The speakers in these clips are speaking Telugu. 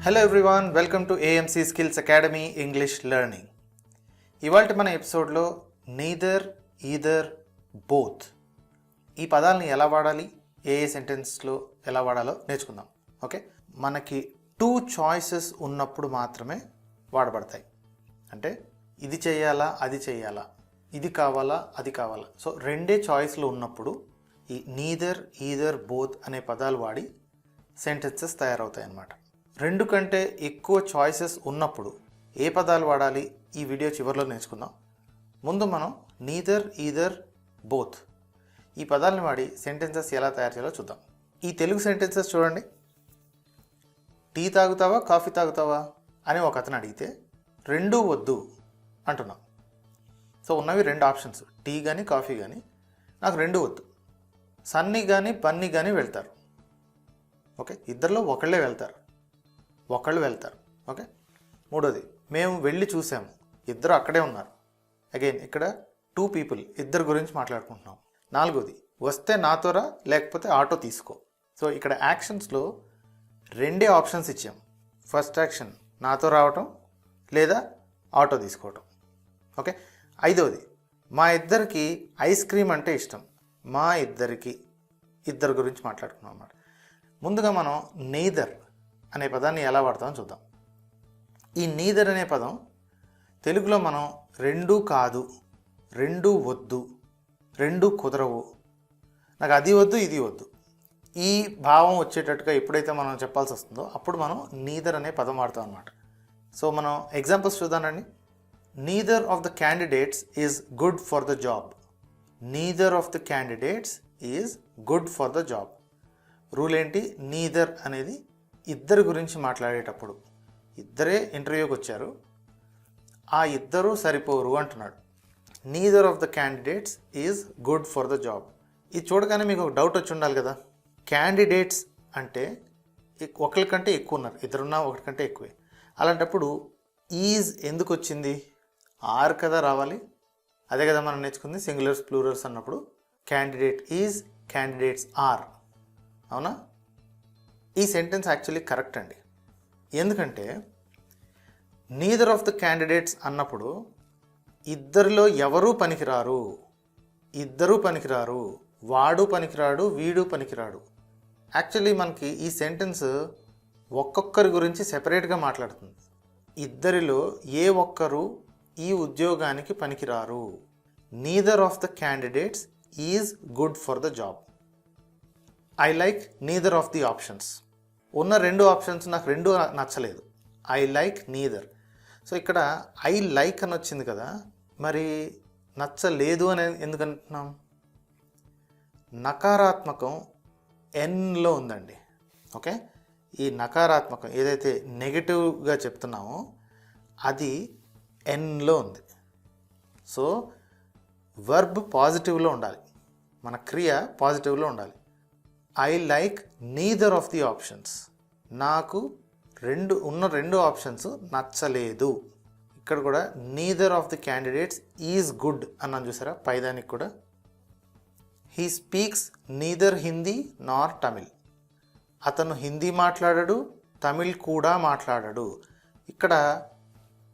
Hello everyone, welcome to AMC skills academy English learning. ఇవాళ మన ఎపిసోడ్లో నీదర్, ఈదర్, బోత్ ఈ పదాలని ఎలా వాడాలి, ఏ సెంటెన్స్లో ఎలా వాడాలో నేర్చుకుందాం. ఓకే, మనకి 2 చాయిసెస్ ఉన్నప్పుడు మాత్రమే వాడబడతాయి. అంటే ఇది చేయాలా, అది చేయాలా, ఇది కావాలా, అది కావాలా. సో 2 చాయిస్లు ఉన్నప్పుడు ఈ నీదర్, ఈదర్, బోత్ అనే పదాలు వాడి సెంటెన్సెస్ తయారవుతాయి అన్నమాట. 2 కంటే ఎక్కువ చాయిసెస్ ఉన్నప్పుడు ఏ పదాలు వాడాలి ఈ వీడియో చివరిలో నేర్చుకుందాం. ముందు మనం నీదర్, ఈదర్, బోత్ ఈ పదాలను వాడి సెంటెన్సెస్ ఎలా తయారు చేయాలో చూద్దాం. ఈ తెలుగు సెంటెన్సెస్ చూడండి. టీ తాగుతావా, కాఫీ తాగుతావా అని ఒక అతను అడిగితే 2 వద్దు అంటున్నాం. సో ఉన్నవి 2 ఆప్షన్స్, టీ కానీ కాఫీ కానీ. నాకు 2 వద్దు. సన్నీ కానీ బన్నీ కానీ వెళ్తారు. ఓకే, ఇద్దరిలో ఒకళ్ళే వెళ్తారు. ఓకే, మూడోది మేము వెళ్ళి చూసాము, ఇద్దరు అక్కడే ఉన్నారు. అగైన్ ఇక్కడ 2 పీపుల్, ఇద్దరు గురించి మాట్లాడుకుంటున్నాం. 4వది వస్తే నాతోరా, లేకపోతే ఆటో తీసుకో. సో ఇక్కడ యాక్షన్స్లో 2 ఆప్షన్స్ ఇచ్చాం. ఫస్ట్ యాక్షన్ నాతో రావటం లేదా ఆటో తీసుకోవటం. ఓకే, 5వది మా ఇద్దరికి ఐస్ క్రీమ్ అంటే ఇష్టం. మా ఇద్దరికి, ఇద్దరు గురించి మాట్లాడుకున్నాం అన్నమాట. ముందుగా మనం నెయిదర్ అనే పదాన్ని ఎలా వాడతామో చూద్దాం. ఈ నీదర్ అనే పదం తెలుగులో మనం 2 కాదు, 2 వద్దు, 2 కుదరవు, నాకు అది వద్దు, ఇది వద్దు, ఈ భావం వచ్చేటట్టుగా ఎప్పుడైతే మనం చెప్పాల్సి వస్తుందో అప్పుడు మనం నీదర్ అనే పదం వాడతాం అన్నమాట. సో మనం ఎగ్జాంపుల్స్ చూద్దామండి. Neither of the candidates is good for the job. Neither of the candidates is good for the job. Rule ఏంటి? నీదర్ అనేది ఇద్దరు గురించి మాట్లాడేటప్పుడు, ఇద్దరే ఇంటర్వ్యూకి వచ్చారు, ఆ ఇద్దరు సరిపోరు అంటున్నాడు. Neither of the candidates is good for the job. ఇది చూడగానే మీకు ఒక డౌట్ వచ్చి ఉండాలి కదా. క్యాండిడేట్స్ అంటే ఒకరికంటే ఎక్కువ ఉన్నారు, ఇద్దరున్నా ఒకరికంటే ఎక్కువే. అలాంటప్పుడు ఈజ్ ఎందుకు వచ్చింది? ఆర్ కదా రావాలి. అదే కదా మనం నేర్చుకుంది సింగులర్స్ ప్లూరల్స్ అన్నప్పుడు. Candidate is, candidates are. అవునా? ఈ సెంటెన్స్ యాక్చువల్లీ కరెక్ట్ అండి. ఎందుకంటే నీదర్ ఆఫ్ ద క్యాండిడేట్స్ అన్నప్పుడు ఇద్దరిలో ఎవరూ పనికిరారు, ఇద్దరూ పనికిరారు, వాడు పనికిరాడు, వీడు పనికిరాడు. యాక్చువల్లీ మనకి ఈ సెంటెన్స్ ఒక్కొక్కరి గురించి సెపరేట్గా మాట్లాడుతుంది. ఇద్దరిలో ఏ ఒక్కరు ఈ ఉద్యోగానికి పనికిరారు. Neither of the candidates is good for the job. I like neither of the options. ఉన్న 2 ఆప్షన్స్ నాకు 2 నచ్చలేదు. I like neither. సో ఇక్కడ ఐ లైక్ అని వచ్చింది కదా, మరి నచ్చలేదు అని ఎందుకు అంటున్నాం? నకారాత్మకం ఎన్లో ఉందండి. ఓకే, ఈ నకారాత్మకం ఏదైతే నెగిటివ్గా చెప్తున్నామో అది ఎన్లో ఉంది. సో వర్బ్ పాజిటివ్లో ఉండాలి, మన క్రియ పాజిటివ్లో ఉండాలి. I like neither of the options. నాకు ఉన్న 2 ఆప్షన్స్ నచ్చలేదు. ఇక్కడ కూడా neither of the candidates is good అన్నాను చూసారా పైదానికి కూడా. హీ స్పీక్స్ నీదర్ హిందీ నార్ తమిళ్. అతను హిందీ మాట్లాడడు, తమిళ్ కూడా మాట్లాడడు. ఇక్కడ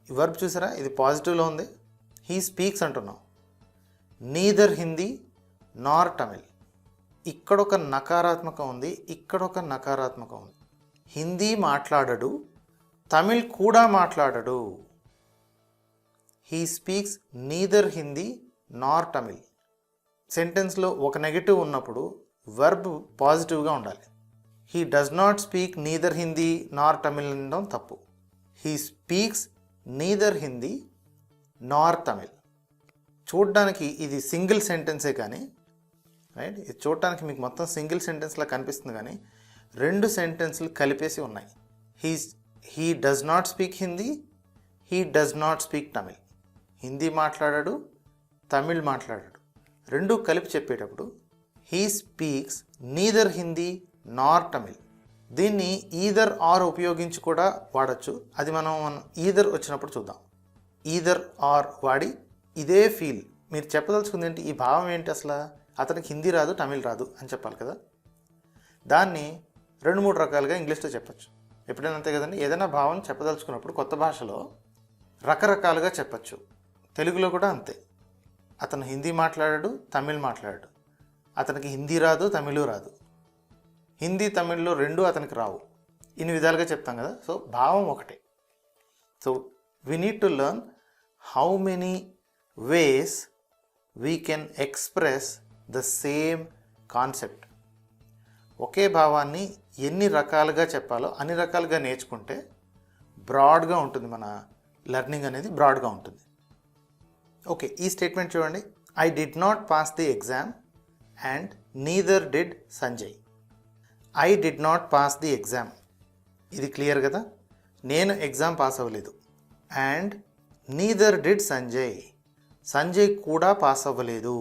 వర్బ్ చూసారా, ఇది పాజిటివ్లో ఉంది. హీ స్పీక్స్ అంటున్నాం. నీదర్ హిందీ నార్ తమిళ్. ఇక్కడ ఒక నకారాత్మకం ఉంది, ఇక్కడ ఒక నకారాత్మకం ఉంది. హిందీ మాట్లాడడు, తమిళ్ కూడా మాట్లాడడు. హీ స్పీక్స్ నీదర్ హిందీ నార్ తమిళ్. సెంటెన్స్లో ఒక నెగటివ్ ఉన్నప్పుడు వర్బ్ పాజిటివ్గా ఉండాలి. He does not speak neither Hindi నార్ తమిళ్ అనడం తప్పు. హీ స్పీక్స్ నీదర్ హిందీ నార్ తమిళ్. చూడ్డానికి ఇది సింగిల్ సెంటెన్సే కానీ, రైట్, ఇది చూడటానికి మీకు మొత్తం సింగిల్ సెంటెన్స్లా కనిపిస్తుంది కానీ 2 సెంటెన్స్లు కలిపేసి ఉన్నాయి. He does not speak Hindi, he does not speak Tamil. Hindi మాట్లాడాడు, తమిళ్ మాట్లాడాడు. 2 కలిపి చెప్పేటప్పుడు హీ స్పీక్స్ నీదర్ హిందీ నార్ తమిళ్. దీన్ని ఈదర్ ఆర్ ఉపయోగించి కూడా వాడచ్చు. అది మనం ఈదర్ వచ్చినప్పుడు చూద్దాం. ఈదర్ ఆర్ వాడి ఇదే ఫీల్. మీరు చెప్పదలుచుకుంది ఏంటి? ఈ భావం ఏంటి? అసలు అతనికి హిందీ రాదు, తమిళ్ రాదు అని చెప్పాలి కదా. దాన్ని 2-3 రకాలుగా ఇంగ్లీష్లో చెప్పచ్చు. ఎప్పుడైనా అంతే కదండి, ఏదైనా భావం చెప్పదలుచుకున్నప్పుడు కొత్త భాషలో రకరకాలుగా చెప్పచ్చు. తెలుగులో కూడా అంతే. అతను హిందీ మాట్లాడాడు, తమిళ్ మాట్లాడాడు, అతనికి హిందీ రాదు, తమిళ్ రాదు, హిందీ తమిళ్లో రెండు అతనికి రావు, ఇన్ని విధాలుగా చెప్తాం కదా. సో భావం ఒకటే. So we need to learn how many ways we can express the same concept. ఒకే భావాన్ని ఎన్ని రకాలుగా చెప్పాలో అన్ని రకాలుగా నేర్చుకుంటే బ్రాడ్గా ఉంటుంది, మన లెర్నింగ్ అనేది బ్రాడ్గా ఉంటుంది. ఓకే, ఈ స్టేట్మెంట్ చూడండి. I did not pass the exam and neither did Sanjay. I did not pass the exam, ఇది క్లియర్ కదా, నేను ఎగ్జామ్ పాస్ అవ్వలేదు. And neither did Sanjay, Sanjay కూడా పాస్ అవ్వలేదు.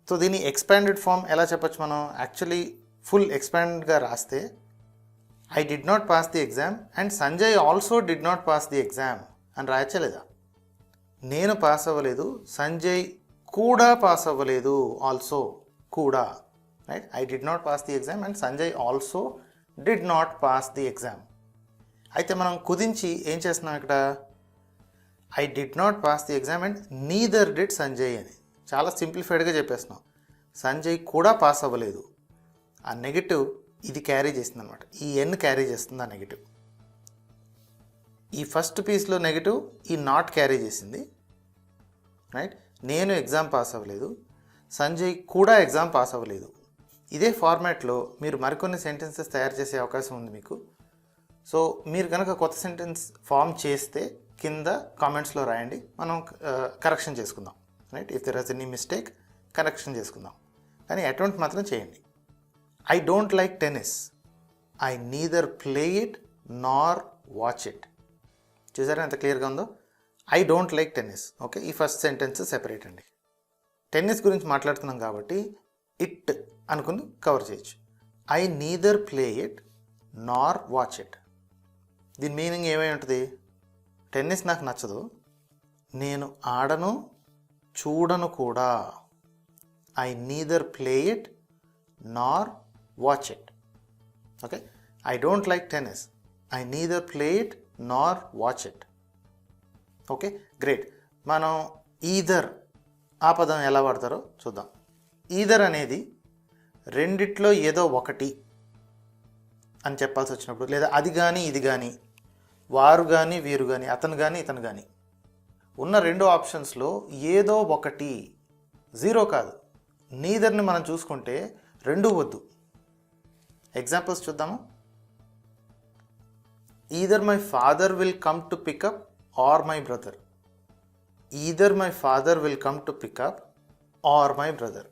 సో దీన్ని ఎక్స్పాండెడ్ ఫామ్ ఎలా చెప్పచ్చు మనం? యాక్చువల్లీ ఫుల్ ఎక్స్పాండ్గా రాస్తే I did not pass the exam and Sanjay also did not pass the exam అని రాయచ్చలేదా? నేను పాస్ అవ్వలేదు, సంజయ్ కూడా పాస్ అవ్వలేదు, ఆల్సో కూడా, right? I did not pass the exam and Sanjay also did not pass the exam. అయితే మనం కుదించి ఏం చేస్తున్నాం ఇక్కడ? I did not pass the exam and neither did Sanjay అని చాలా సింప్లిఫైడ్గా చెప్పేస్తున్నాం. సంజయ్ కూడా పాస్ అవ్వలేదు, ఆ నెగిటివ్ ఇది క్యారీ చేస్తుంది అనమాట. ఈ ఎన్ క్యారీ చేస్తుంది ఆ నెగిటివ్. ఈ ఫస్ట్ పీస్లో నెగిటివ్ ఈ నాట్ క్యారీ చేసింది, రైట్? నేను ఎగ్జామ్ పాస్ అవ్వలేదు, సంజయ్ కూడా ఎగ్జామ్ పాస్ అవ్వలేదు. ఇదే ఫార్మాట్లో మీరు మరికొన్ని సెంటెన్సెస్ తయారు చేసే అవకాశం ఉంది మీకు. సో మీరు కనుక కొత్త సెంటెన్స్ ఫామ్ చేస్తే కింద కామెంట్స్లో రాయండి, మనం కరెక్షన్ చేసుకుందాం, right? If there is any mistake correction చేసుకుందాం, కానీ అటెంప్ట్ మాత్రం చేయండి. I don't like tennis, I neither play it Nar watch it. చూసారా ఎంత క్లియర్గా ఉందో? I don't like tennis. Okay, ఈ ఫస్ట్ సెంటెన్స్ సెపరేట్ అండి. టెన్నిస్ గురించి మాట్లాడుతున్నాం కాబట్టి ఇట్ అనుకుని కవర్ చేయొచ్చు. I neither play it Nar watch it. దీని మీనింగ్ ఏమై ఉంటుంది? టెన్నిస్ నాకు నచ్చదు, నేను ఆడను, చూడను కూడా. I neither play it Nar watch it. Okay, I don't like tennis, I neither play it Nar watch it. Okay, great. మనం ఈదర్ ఆ పదం ఎలా వాడతారో చూద్దాం. ఈదర్ అనేది రెండిట్లో ఏదో ఒకటి అని చెప్పాల్సి వచ్చినప్పుడు, లేదా అది కానీ ఇది కానీ, వారు కానీ వీరు కానీ, అతను కానీ ఇతను కానీ, ఉన్న రెండు ఆప్షన్స్లో ఏదో ఒకటి, జీరో కాదు. నీదర్ని మనం చూసుకుంటే రెండు వద్దు. ఎగ్జాంపుల్స్ చూద్దాము. Either my father will come to pick up or my brother. Either my father will come to pick up or my brother.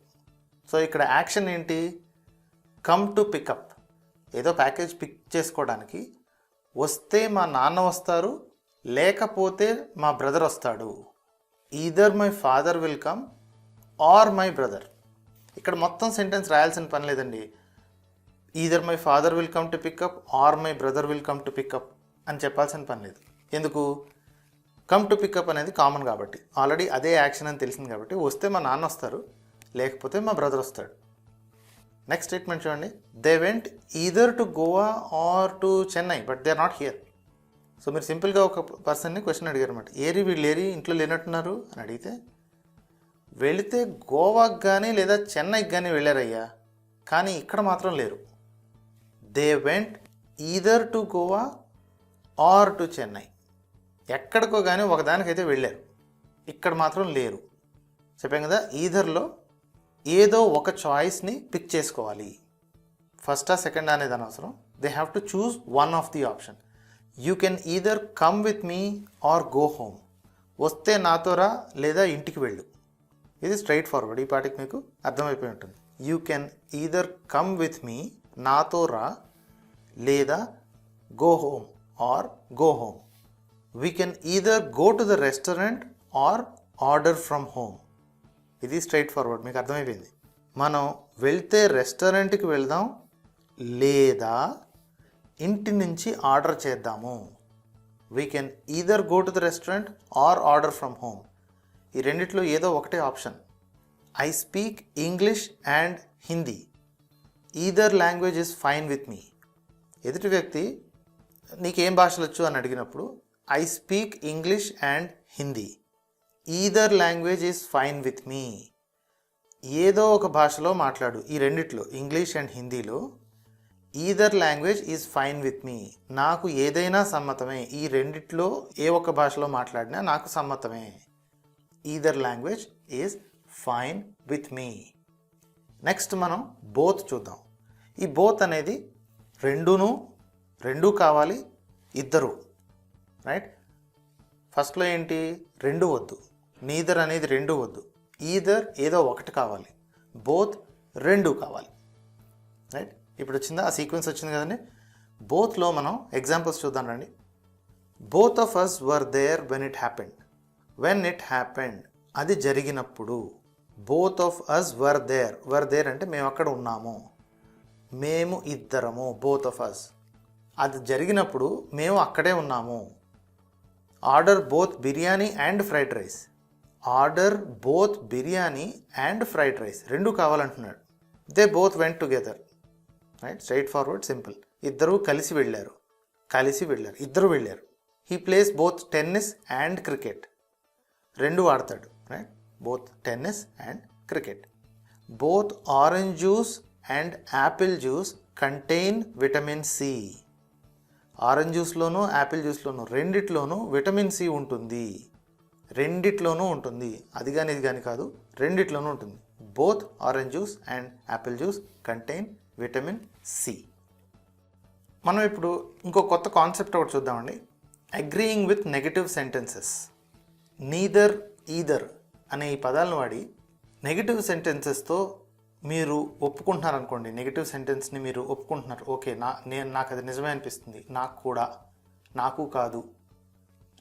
So ఇక్కడ యాక్షన్ ఏంటి? కమ్ టు పికప్, ఏదో ప్యాకేజ్ పిక్ చేసుకోవడానికి. వస్తే మా నాన్న వస్తారు, లేకపోతే మా బ్రదర్ వస్తాడు. Either my father will come or my brother. ఇక్కడ మొత్తం సెంటెన్స్ రాయాల్సిన పని లేదండి. Either my father will come to pick up or my brother will come to pickup అని చెప్పాల్సిన పని లేదు. ఎందుకు? కమ్ టు పికప్ అనేది కామన్ కాబట్టి, ఆల్రెడీ అదే యాక్షన్ అని తెలిసింది కాబట్టి వస్తే మా నాన్న వస్తారు, లేకపోతే మా బ్రదర్ వస్తాడు. నెక్స్ట్ స్టేట్మెంట్ చూడండి. They went either to Goa or to Chennai but they are not here. So మీరు సింపుల్గా ఒక పర్సన్ని క్వశ్చన్ అడిగారు అనమాట. వీళ్ళు ఇంట్లో లేనట్టున్నారు అని అడిగితే, వెళితే గోవాకి కానీ లేదా చెన్నైకి కానీ వెళ్ళారయ్యా, కానీ ఇక్కడ మాత్రం లేరు. They went either to Goa or to Chennai. ఎక్కడికో కానీ ఒకదానికైతే వెళ్ళారు, ఇక్కడ మాత్రం లేరు. చెప్పాం కదా, ఈదర్లో ఏదో ఒక చాయిస్ని పిక్ చేసుకోవాలి. ఫస్టా సెకండా అనేది అనవసరం. They have to choose one of the option. You can either come with me or go home. వస్తే నాతో రా, లేదా ఇంటికి వెళ్ళు. ఇది స్ట్రైట్ ఫార్వర్డ్. ఈ పాటికి మీకు అర్థమైపోయి ఉంటుంది. You can either come with me, నాతో రా, లేదా go home or go home. We can either go to the restaurant or order from home. ఇది స్ట్రైట్ ఫార్వర్డ్, మీకు అర్థమైపోయింది. మనం వెళ్తే రెస్టారెంట్కి వెళ్దాం, లేదా ఇంటి నుంచి ఆర్డర్ చేద్దాము. We can either go to the restaurant or order from home. ఈ రెండిట్లో ఏదో ఒకటే option. I speak English and Hindi. Either language is fine with me. ఎదుటి వ్యక్తి నీకేం భాషలు వచ్చు అని అడిగినప్పుడు I speak English and Hindi. Either language is fine with me. ఏదో ఒక భాషలో మాట్లాడు, ఈ రెండిట్లో ఇంగ్లీష్ అండ్ హిందీలో either language is fine with me. నాకు ఏదైనా సమ్మతమే, ఈ రెండిట్లో ఏ ఒక్క భాషలో మాట్లాడినా నాకు సమ్మతమే. Either language is fine with me. Next మనం బోత్ చూద్దాం. ఈ బోత్ అనేది రెండూ కావాలి, ఇద్దరు, రైట్. ఫస్ట్లో ఏంటి, రెండు వద్దు, నీదర్ అనేది రెండు వద్దు, ఈదర్ ఏదో ఒకటి కావాలి, బోత్ రెండు కావాలి, రైట్. ఇప్పుడు వచ్చిందా, ఆ సీక్వెన్స్ వచ్చింది కదండి. బోత్లో మనం ఎగ్జాంపుల్స్ చూద్దాం రండి. Both of us were there when it happened. When it happened అది జరిగినప్పుడు. Both of us were there అంటే మేము అక్కడ ఉన్నాము, మేము ఇద్దరము, బోత్ ఆఫ్ అస్. అది జరిగినప్పుడు మేము అక్కడే ఉన్నాము. Order both biryani and fried rice. Order both biryani and fried rice రెండు కావాలంటున్నాడు. They both went together, right. Straightforward, simple. ఇద్దరు కలిసి వెళ్ళారు, ఇద్దరు వెళ్ళారు. He plays both tennis and cricket. రెండు ఆడతాడు, right. Both tennis and cricket. Both orange juice and apple juice contain vitamin C. Orange జ్యూస్లోనూ యాపిల్ జ్యూస్లోనూ రెండిట్లోనూ విటమిన్ సి ఉంటుంది, అది కానీ ఇది కానీ కాదు, రెండిట్లోనూ ఉంటుంది. Both orange juice and apple juice contain vitamin C. మనం ఇప్పుడు ఇంకో కొత్త కాన్సెప్ట్ ఒకటి చూద్దామండి. Agreeing with negative sentences. Neither, either అనే ఈ పదాలను వాడి నెగటివ్ సెంటెన్సెస్తో మీరు ఒప్పుకుంటున్నారనుకోండి. నెగటివ్ సెంటెన్స్ని మీరు ఒప్పుకుంటున్నారు, ఓకే నాకు అది నిజమే అనిపిస్తుంది, నాకు కూడా, నాకు కాదు,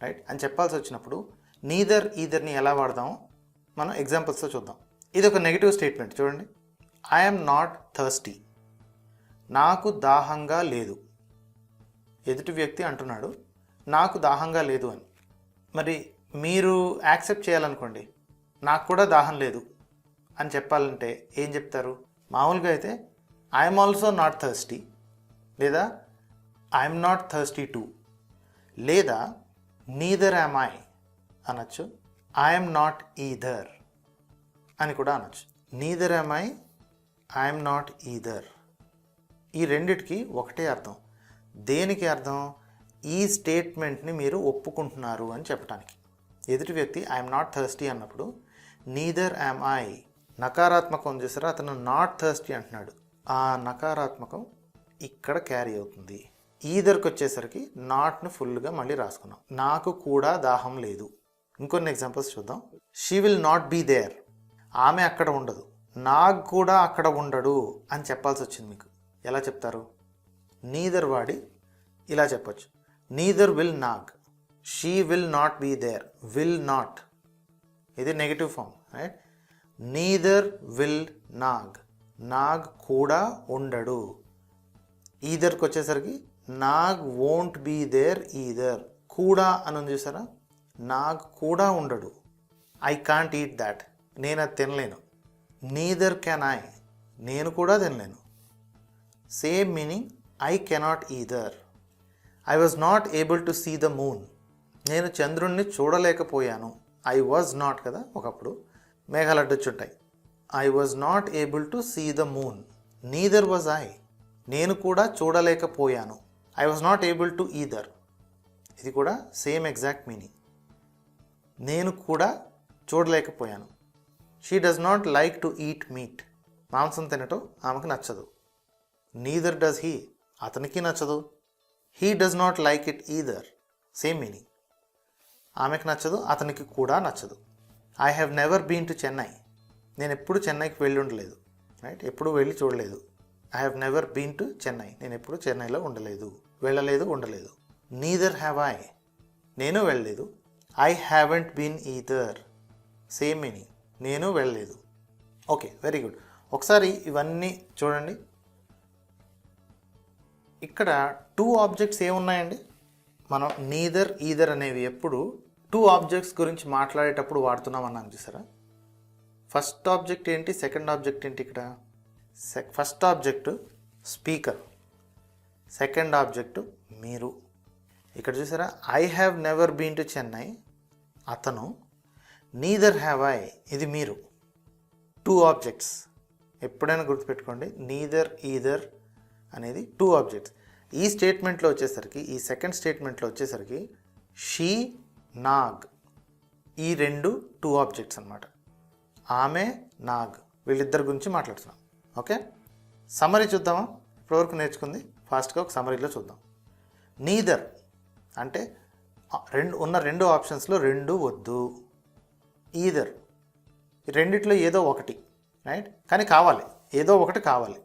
రైట్ అని చెప్పాల్సి వచ్చినప్పుడు నీదర్, ఈదర్ని ఎలా వాడదామో మనం ఎగ్జాంపుల్స్తో చూద్దాం. ఇది ఒక నెగటివ్ స్టేట్మెంట్ చూడండి. I'm not thirsty. నాకు దాహంగా లేదు. ఎదుటి వ్యక్తి అంటున్నాడు నాకు దాహంగా లేదు అని. మరి మీరు యాక్సెప్ట్ చేయాలనుకోండి, నాకు కూడా దాహం లేదు అని చెప్పాలంటే ఏం చెప్తారు? మామూలుగా అయితే ఐఎమ్ ఆల్సో నాట్ థర్స్టీ, లేదా ఐఎమ్ నాట్ థర్స్టీ టూ, లేదా నీదర్ యామ్ ఐ అనొచ్చు. ఐఎమ్ నాట్ ఈదర్ అని కూడా అనొచ్చు. Neither yam I'm not either. ఈ రెండిటికి ఒకటే అర్థం. దేనికి అర్థం? ఈ స్టేట్మెంట్ని మీరు ఒప్పుకుంటున్నారు అని చెప్పడానికి. ఎదుటి వ్యక్తి ఐఎమ్ నాట్ థర్స్టీ అన్నప్పుడు నీదర్ యామ్ ఐ, నకారాత్మకం చేసారా, అతను నాట్ థర్స్టీ అంటున్నాడు, ఆ నకారాత్మకం ఇక్కడ క్యారీ అవుతుంది. ఈదర్కి వచ్చేసరికి నాట్ను ఫుల్గా మళ్ళీ రాసుకున్నాం. నాకు కూడా దాహం లేదు. ఇంకొన్ని ఎగ్జాంపుల్స్ చూద్దాం. She will not be there. ఆమె అక్కడ ఉండదు. నాకు కూడా అక్కడ ఉండడు అని చెప్పాల్సి వచ్చింది మీకు. ఎలా చెప్తారు? నీదర్ వాడి ఇలా చెప్పొచ్చు. Neither will Nag. She will not be there. Will not ఇది negative form, right. Neither will Nag. Nag కూడా ఉండడు. ఈదర్కి వచ్చేసరికి Nag won't be there either. కూడా అని చూసారా? నాగ్ కూడా ఉండడు. I can't eat that. నేను అది తినలేను. Neither can I. నేను కూడా తినలేను. Same meaning I cannot either. I was not able to see the moon. నేను చంద్రుణ్ణి చూడలేకపోయాను. ఐ వాజ్ నాట్ కదా, ఒకప్పుడు మేఘాలు అడ్డొచ్చుంటాయి. I was not able to see the moon. Neither was I. నేను కూడా చూడలేకపోయాను. I was not able to either. ఇది కూడా సేమ్ ఎగ్జాక్ట్ మీనింగ్. నేను కూడా చూడలేకపోయాను. She does not like to eat meat. మాంసం తినటం ఆమెకు నచ్చదు. Neither does he. అతనికి నచ్చదు. He does not like it either. Same meaning. ఆమెకు నచ్చదు, అతనికి కూడా నచ్చదు. I have never been to Chennai. నేను ఎప్పుడు చెన్నైకి వెళ్ళి ఉండలేదు, రైట్. ఎప్పుడు వెళ్ళి చూడలేదు. I have never been to Chennai. నేను ఎప్పుడు చెన్నైలో ఉండలేదు. Neither have I. నేను వెళ్ళలేదు. I haven't been either. Same meaning. నేను వెళ్ళలేదు. Okay, very good. ఒకసారి ఇవన్నీ చూడండి. ఇక్కడ టూ ఆబ్జెక్ట్స్ ఏమున్నాయండి? మనం నీదర్, ఈదర్ అనేవి ఎప్పుడు టూ ఆబ్జెక్ట్స్ గురించి మాట్లాడేటప్పుడు వాడుతున్నాం అన్నాను చూసారా? ఫస్ట్ ఆబ్జెక్ట్ ఏంటి, సెకండ్ ఆబ్జెక్ట్ ఏంటి? ఇక్కడ first object speaker, second object మీరు. ఇక్కడ చూసారా, I have never been to Chennai అతను, నీదర్ హ్యావ్ ఐ ఇది మీరు. 2 ఆబ్జెక్ట్స్ ఎప్పుడైనా గుర్తుపెట్టుకోండి, నీదర్ ఈదర్ అనేది 2 ఆబ్జెక్ట్స్. ఈ స్టేట్మెంట్లో వచ్చేసరికి, ఈ సెకండ్ స్టేట్మెంట్లో వచ్చేసరికి షీ, నాగ్ ఈ 2 ఆబ్జెక్ట్స్ అన్నమాట. ఆమె, నాగ్ వీళ్ళిద్దరి గురించి మాట్లాడుతున్నాం. ఓకే, సమ్మరీ చూద్దామా? ఇప్పటివరకు నేర్చుకుంది ఫాస్ట్గా ఒక సమ్మరీలో చూద్దాం. నీదర్ అంటే ఉన్న 2 ఆప్షన్స్లో 2 వద్దు. ఈదర్ ఈ రెండిట్లో ఏదో ఒకటి, రైట్, కానీ కావాలి, ఏదో ఒకటి కావాలి.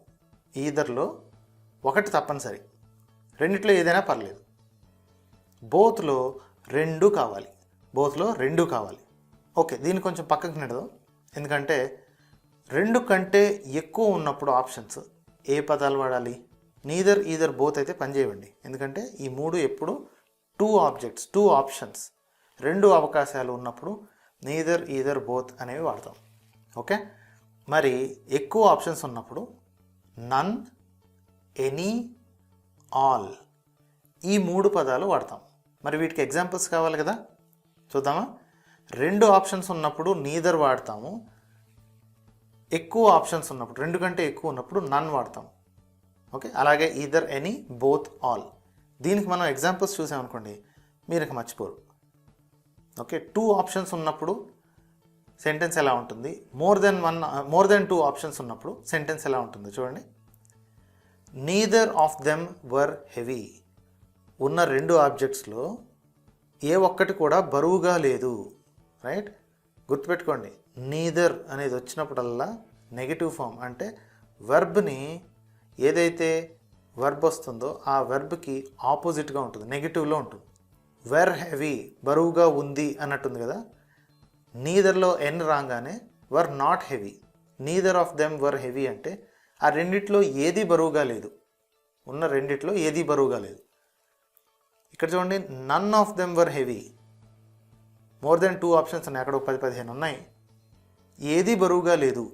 ఈదర్లో ఒకటి తప్పనిసరి, రెండిట్లో ఏదైనా పర్లేదు. బోత్లో 2 కావాలి, బోత్లో 2 కావాలి. ఓకే, దీన్ని కొంచెం పక్కకు నెడదాం, ఎందుకంటే 2 కంటే ఎక్కువ ఉన్నప్పుడు ఆప్షన్స్ ఏ పదాలు వాడాలి? నీదర్ ఈదర్ బోత్ అయితే పనిచేయండి, ఎందుకంటే ఈ 3 ఎప్పుడు 2 ఆబ్జెక్ట్స్, 2 ఆప్షన్స్, 2 అవకాశాలు ఉన్నప్పుడు నీదర్ ఈదర్ బోత్ అనేవి వాడతాం. ఓకే, మరి ఎక్కువ ఆప్షన్స్ ఉన్నప్పుడు నన్, ఎనీ, ఆల్ ఈ 3 పదాలు వాడతాం. మరి వీటికి ఎగ్జాంపుల్స్ కావాలి కదా, చూద్దామా? 2 ఆప్షన్స్ ఉన్నప్పుడు నీదర్ వాడతాము, ఎక్కువ ఆప్షన్స్ ఉన్నప్పుడు 2 కంటే ఎక్కువ ఉన్నప్పుడు నన్ వాడతాం. ఓకే, అలాగే ఈదర్, ఎనీ, బోత్, ఆల్. దీనికి మనం ఎగ్జాంపుల్స్ చూసామనుకోండి మీరు ఇక మర్చిపోరు. ఓకే, 2 ఆప్షన్స్ ఉన్నప్పుడు సెంటెన్స్ ఎలా ఉంటుంది, మోర్ దెన్ 2 ఆప్షన్స్ ఉన్నప్పుడు సెంటెన్స్ ఎలా ఉంటుందో చూడండి. Neither of them were heavy. ఉన్న 2 ఆబ్జెక్ట్స్లో ఏ ఒక్కటి కూడా బరువుగా లేదు, రైట్? గుర్తుపెట్టుకోండి, నీదర్ అనేది వచ్చినప్పుడల్లా నెగిటివ్ ఫామ్, అంటే వెర్బ్ని ఏదైతే వెర్బ్ వస్తుందో ఆ వెర్బ్కి ఆపోజిట్గా ఉంటుంది, నెగిటివ్లో ఉంటుంది. వెర్ హెవీ బరువుగా ఉంది అన్నట్టుంది కదా. నీదర్లో ఎన్ రాగానే were not heavy. Neither of them were heavy అంటే ఆ రెండిట్లో ఏది బరువుగా లేదు, ఉన్న రెండిట్లో ఏది బరువుగా లేదు. ఇక్కడ చూడండి, none of them were heavy. More than 2 options ఉన్నాయి, అక్కడ 10-15 ఉన్నాయి, ఏది బరువుగా లేదు.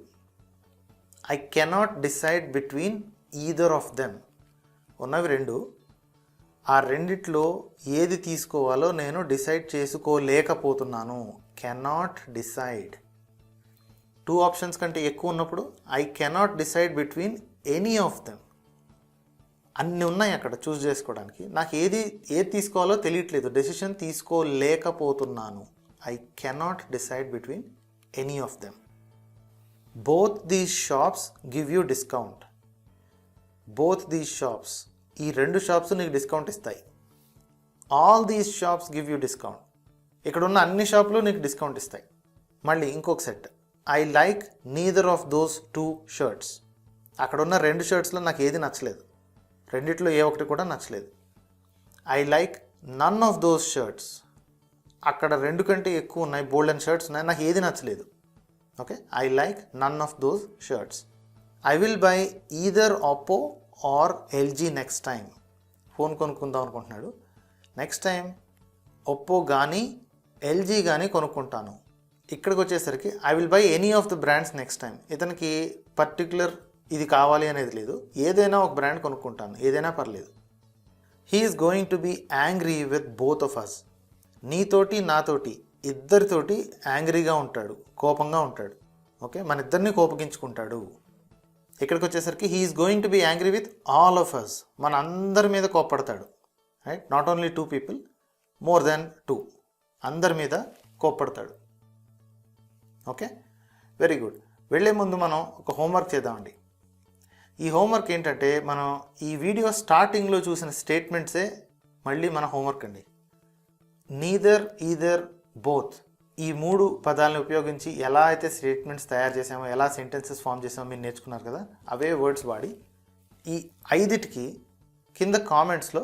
I cannot decide between either of them. ఉన్నవి 2, ఆ రెండిట్లో ఏది తీసుకోవాలో నేను డిసైడ్ చేసుకోలేకపోతున్నాను. Cannot decide. 2 ఆప్షన్స్ కంటే ఎక్కువ ఉన్నప్పుడు I cannot decide between any of them. అన్నీ ఉన్నాయి అక్కడ చూస్ చేసుకోవడానికి, నాకు ఏది తీసుకోవాలో తెలియట్లేదు, డెసిషన్ తీసుకోలేకపోతున్నాను. I cannot decide between any of them. Both these shops give you discount. Both these shops ఈ 2 షాప్స్ నీకు డిస్కౌంట్ ఇస్తాయి. All these shops give you discount. ఇక్కడ ఉన్న అన్ని షాపులు నీకు డిస్కౌంట్ ఇస్తాయి. మళ్ళీ ఇంకొక set, I like neither of those 2 shirts. అక్కడ ఉన్న 2 షర్ట్స్లో నాకు ఏది నచ్చలేదు, రెండిట్లో ఏ ఒక్కటి కూడా నచ్చలేదు. I like none of those shirts. అక్కడ 2 కంటే ఎక్కువ ఉన్నాయి, బోల్డెన్ షర్ట్స్ ఉన్నాయి, నాకు ఏది నచ్చలేదు. Okay, I like none of those shirts. I will buy either Oppo or LG next time. Phone కొనుక్కుందాం అనుకుంటున్నాడు, నెక్స్ట్ టైం ఒప్పో కానీ ఎల్జీ కానీ కొనుక్కుంటాను. ఇక్కడికి వచ్చేసరికి I will buy any of the brands next time. ఇతనికి పర్టికులర్ ఇది కావాలి అనేది లేదు, ఏదైనా ఒక బ్రాండ్ కొనుక్కుంటాను, ఏదైనా పర్లేదు. He is going to be angry with both of us. నీతోటి నాతోటి ఇద్దరితోటి యాంగ్రీగా ఉంటాడు, కోపంగా ఉంటాడు. ఓకే, మన ఇద్దరిని కోపగించుకుంటాడు. ఇక్కడికి వచ్చేసరికి he is going to be angry with all of us. మన అందరి మీద కోప్పడతాడు, right? Not only 2 people, more than 2, అందరి మీద కోప్పడతాడు. Okay, very good. వెళ్ళే ముందు మనం ఒక హోంవర్క్ చేద్దామండి. ఈ హోంవర్క్ ఏంటంటే, మనం ఈ వీడియో స్టార్టింగ్లో చూసిన స్టేట్మెంట్సే మళ్ళీ మన హోంవర్క్ అండి. నీదర్, ఈదర్, బోత్ ఈ 3 పదాలను ఉపయోగించి ఎలా అయితే స్టేట్మెంట్స్ తయారు చేసామో, ఎలా సెంటెన్సెస్ ఫామ్ చేసామో మీరు నేర్చుకున్నారు కదా. అవే వర్డ్స్ వాడి ఈ 5టికి కింద కామెంట్స్లో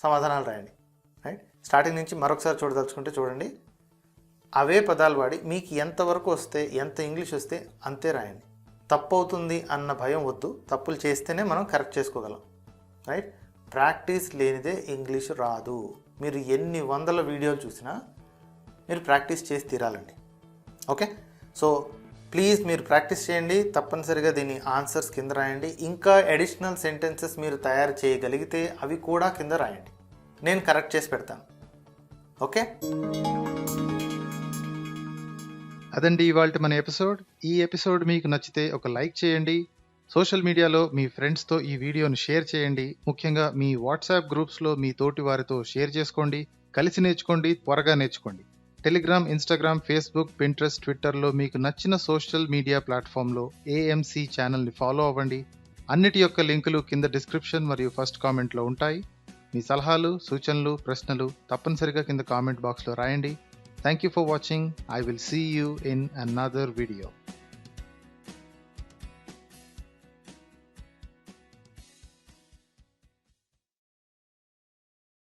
సమాధానాలు రాయండి, రైట్? స్టార్టింగ్ నుంచి మరొకసారి చూడదలుచుకుంటే చూడండి. అవే పదాలు వాడి మీకు ఎంతవరకు వస్తే, ఎంత ఇంగ్లీష్ వస్తే అంతే రాయండి. తప్పు అవుతుంది అన్న భయం వద్దు, తప్పులు చేస్తేనే మనం కరెక్ట్ చేసుకోగలం, రైట్? ప్రాక్టీస్ లేనిదే ఇంగ్లీష్ రాదు. మీరు ఎన్ని వందల వీడియోలు చూసినా మీరు ప్రాక్టీస్ చేసి తీరాలండి. ఓకే, సో ప్లీజ్ మీరు ప్రాక్టీస్ చేయండి. తప్పనిసరిగా దీని ఆన్సర్స్ కింద రాయండి. ఇంకా అడిషనల్ సెంటెన్సెస్ మీరు తయారు చేయగలిగితే అవి కూడా కింద రాయండి. నేను కరెక్ట్ చేసి పెడతాను. ఓకే, అదండి ఇవాళ మన ఎపిసోడ్. ఈ ఎపిసోడ్ మీకు నచ్చితే ఒక లైక్ చేయండి. సోషల్ మీడియాలో మీ ఫ్రెండ్స్తో ఈ వీడియోను షేర్ చేయండి. ముఖ్యంగా మీ వాట్సాప్ గ్రూప్స్లో మీ తోటి వారితో షేర్ చేసుకోండి. కలిసి నేర్చుకోండి, త్వరగా నేర్చుకోండి. టెలిగ్రామ్, ఇన్స్టాగ్రామ్, ఫేస్బుక్, పింట్రెస్ట్, ట్విట్టర్లో మీకు నచ్చిన సోషల్ మీడియా ప్లాట్ఫామ్లో ఏఎంసీ ఛానల్ని ఫాలో అవ్వండి. అన్నిటి యొక్క లింకులు కింద డిస్క్రిప్షన్ మరియు ఫస్ట్ కామెంట్లో ఉంటాయి. మీ సలహాలు, సూచనలు, ప్రశ్నలు తప్పనిసరిగా కింద కామెంట్ బాక్స్లో రాయండి. Thank you for watching. I will see you in another video.